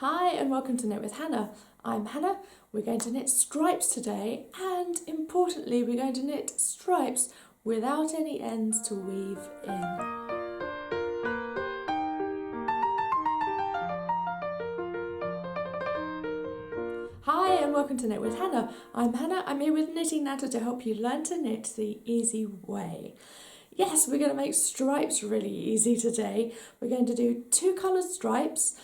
Hi and welcome to Knit with Hannah. I'm Hannah. We're going to knit stripes today, and importantly we're going to knit stripes without any ends to weave in. Hi and welcome to Knit with Hannah. I'm Hannah. I'm here with Knitting Natter to help you learn to knit the easy way. Yes, we're going to make stripes really easy today. We're going to do two coloured stripes.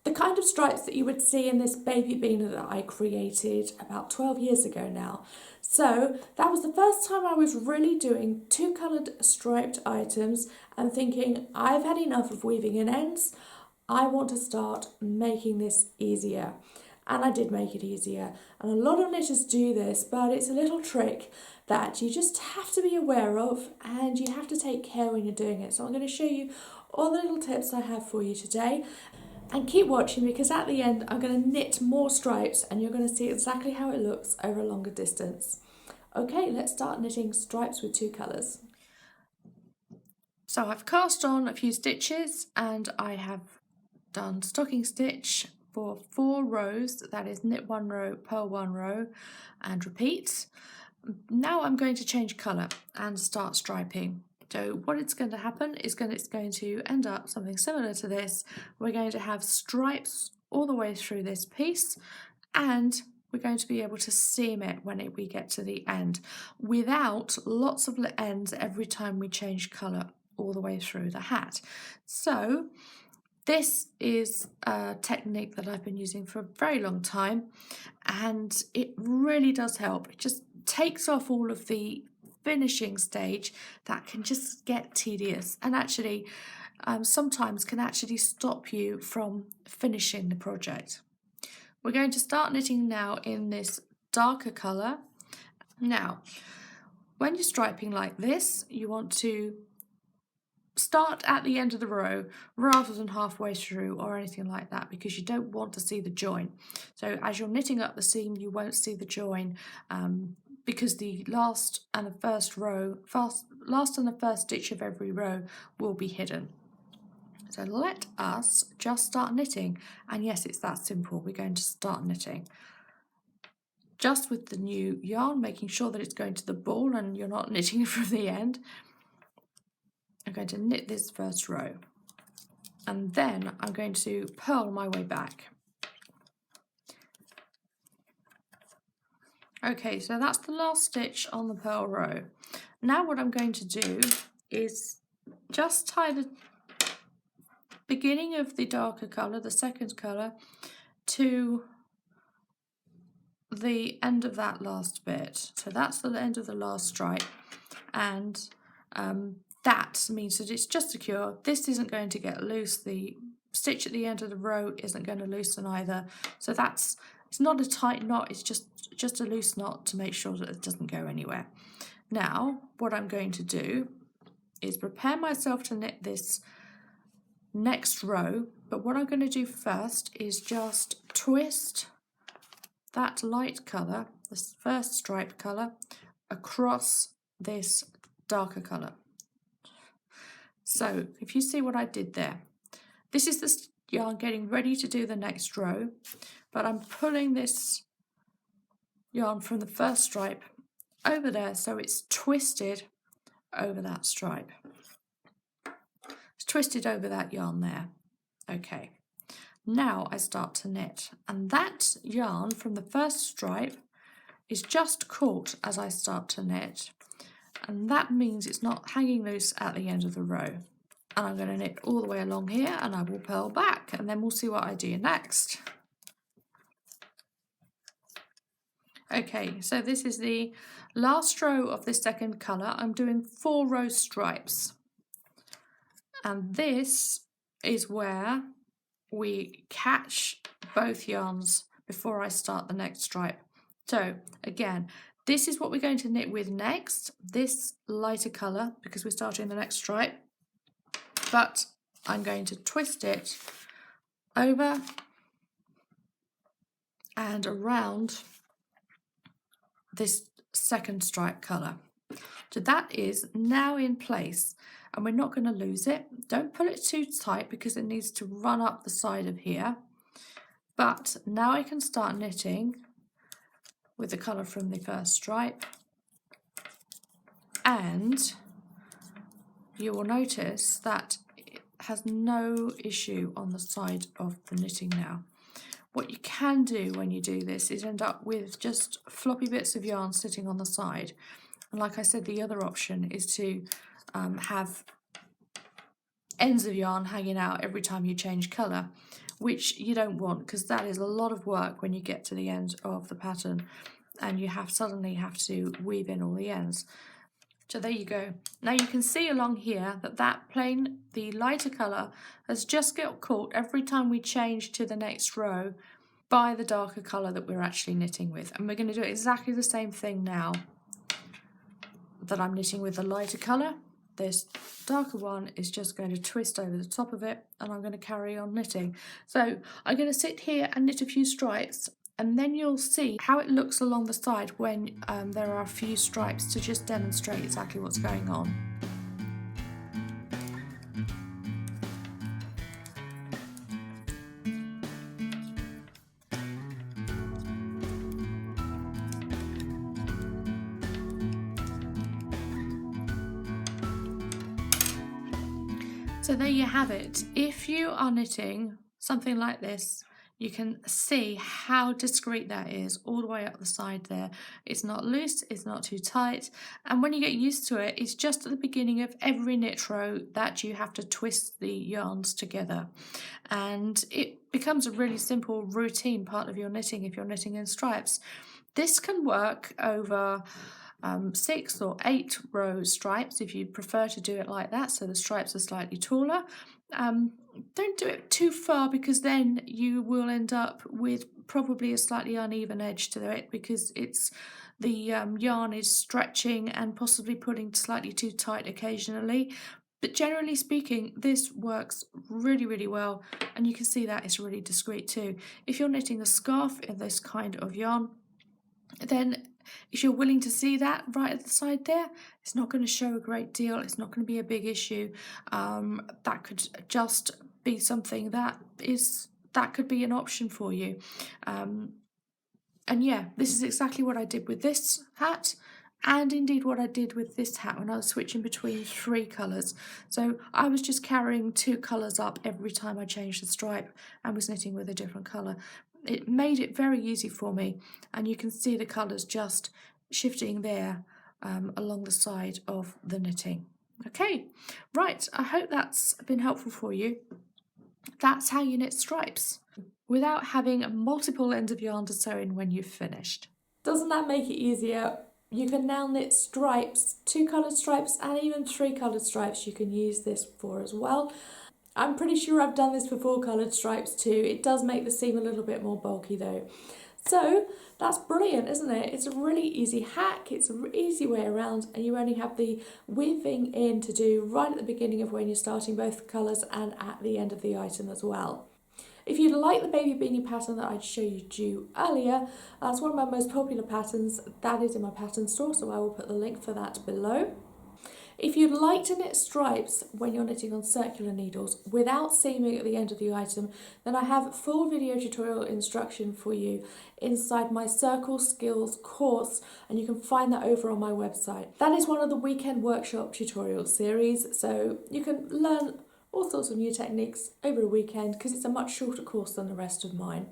The kind of stripes that you would see in this baby beanie that I created about 12 years ago now. So that was the first time I was really doing two coloured striped items and thinking, I've had enough of weaving in ends. I want to start making this easier. And I did make it easier. And a lot of knitters do this, but it's a little trick that you just have to be aware of and you have to take care when you're doing it. So I'm going to show you all the little tips I have for you today. And keep watching, because at the end I'm going to knit more stripes and you're going to see exactly how it looks over a longer distance. Okay, let's start knitting stripes with two colours. So I've cast on a few stitches and I have done stocking stitch for 4 rows, that is knit 1 row, purl 1 row and repeat. Now I'm going to change colour and start striping. So what it's going to happen is it's going to end up something similar to this. We're going to have stripes all the way through this piece, and we're going to be able to seam it when we get to the end without lots of ends every time we change colour all the way through the hat. So this is a technique that I've been using for a very long time, and it really does help. It just takes off all of the finishing stage that can just get tedious and actually sometimes can actually stop you from finishing the project. We're going to start knitting now in this darker colour. Now, when you're striping like this, you want to start at the end of the row rather than halfway through or anything like that, because you don't want to see the join. So as you're knitting up the seam, you won't see the join because the last and the first stitch of every row will be hidden. So let us just start knitting, and yes, it's that simple. We're going to start knitting just with the new yarn, making sure that it's going to the ball and you're not knitting from the end. I'm going to knit this first row and then I'm going to purl my way back. Okay, so that's the last stitch on the purl row. Now what I'm going to do is just tie the beginning of the darker colour, the second colour, to the end of that last bit. So that's the end of the last stripe, and that means that it's just secure. This isn't going to get loose. The stitch at the end of the row isn't going to loosen either. So it's not a tight knot, it's just a loose knot to make sure that it doesn't go anywhere. Now, what I'm going to do is prepare myself to knit this next row, but what I'm going to do first is just twist that light colour, this first stripe colour, across this darker colour. So if you see what I did there, this is the yarn getting ready to do the next row, but I'm pulling this yarn from the first stripe over there so it's twisted over that stripe. It's twisted over that yarn there. Okay, now I start to knit, and that yarn from the first stripe is just caught as I start to knit, and that means it's not hanging loose at the end of the row. And I'm going to knit all the way along here and I will purl back, and then we'll see what I do next. Okay, so this is the last row of this second colour. I'm doing 4 row stripes, and this is where we catch both yarns before I start the next stripe. So again, this is what we're going to knit with next, this lighter colour, because we're starting the next stripe, but I'm going to twist it over and around this second stripe colour. So that is now in place, and we're not going to lose it. Don't pull it too tight because it needs to run up the side of here. But now I can start knitting with the colour from the first stripe, and you will notice that it has no issue on the side of the knitting now. What you can do when you do this is end up with just floppy bits of yarn sitting on the side. And like I said, the other option is to have ends of yarn hanging out every time you change colour, which you don't want, because that is a lot of work when you get to the end of the pattern and you suddenly have to weave in all the ends. So there you go. Now you can see along here that the lighter colour has just got caught every time we change to the next row by the darker colour that we're actually knitting with. And we're going to do exactly the same thing now that I'm knitting with the lighter colour. This darker one is just going to twist over the top of it, and I'm going to carry on knitting. So I'm going to sit here and knit a few stripes, and then you'll see how it looks along the side when there are a few stripes, to just demonstrate exactly what's going on. So there you have it. If you are knitting something like this, you can see how discreet that is all the way up the side there. It's not loose, it's not too tight, and when you get used to it, it's just at the beginning of every knit row that you have to twist the yarns together, and it becomes a really simple routine part of your knitting if you're knitting in stripes. This can work over 6 or 8 row stripes if you prefer to do it like that, so the stripes are slightly taller. Don't do it too far, because then you will end up with probably a slightly uneven edge to it, because the yarn is stretching and possibly pulling slightly too tight occasionally. But generally speaking, this works really, really well, and you can see that it's really discreet too. If you're knitting a scarf in this kind of yarn, then if you're willing to see that right at the side there, it's not going to show a great deal, it's not going to be a big issue. That could just be something that could be an option for you. And yeah, this is exactly what I did with this hat, and indeed what I did with this hat when I was switching between 3 colours. So I was just carrying 2 colours up every time I changed the stripe and was knitting with a different colour. It made it very easy for me, and you can see the colours just shifting there along the side of the knitting. Okay, right, I hope that's been helpful for you. That's how you knit stripes without having multiple ends of yarn to sew in when you've finished. Doesn't that make it easier? You can now knit stripes, 2 coloured stripes and even 3 coloured stripes you can use this for as well. I'm pretty sure I've done this for 4 coloured stripes too. It does make the seam a little bit more bulky though. So that's brilliant, isn't it? It's a really easy hack, it's an easy way around, and you only have the weaving in to do right at the beginning of when you're starting both colours and at the end of the item as well. If you'd like the baby beanie pattern that I showed you earlier, that's one of my most popular patterns. That is in my pattern store, so I will put the link for that below. If you'd like to knit stripes when you're knitting on circular needles without seaming at the end of the item, then I have a full video tutorial instruction for you inside my Circle Skills course, and you can find that over on my website. That is one of the weekend workshop tutorial series, so you can learn all sorts of new techniques over a weekend because it's a much shorter course than the rest of mine.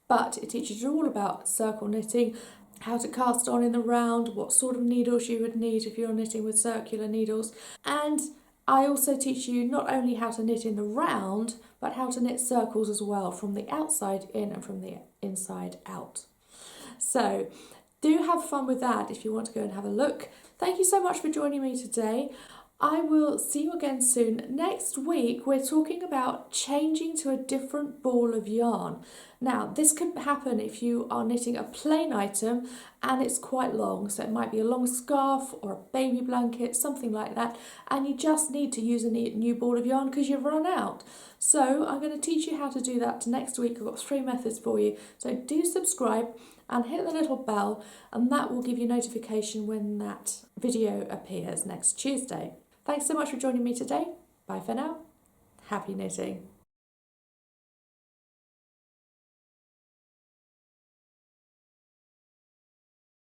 But it teaches you all about circle knitting, how to cast on in the round, what sort of needles you would need if you're knitting with circular needles. And I also teach you not only how to knit in the round, but how to knit circles as well, from the outside in and from the inside out. So do have fun with that if you want to go and have a look. Thank you so much for joining me today. I will see you again soon. Next week, we're talking about changing to a different ball of yarn. Now, this could happen if you are knitting a plain item and it's quite long, so it might be a long scarf or a baby blanket, something like that, and you just need to use a new ball of yarn because you've run out. So I'm going to teach you how to do that next week. I've got 3 methods for you, so do subscribe and hit the little bell, and that will give you notification when that video appears next Tuesday. Thanks so much for joining me today. Bye for now. Happy knitting.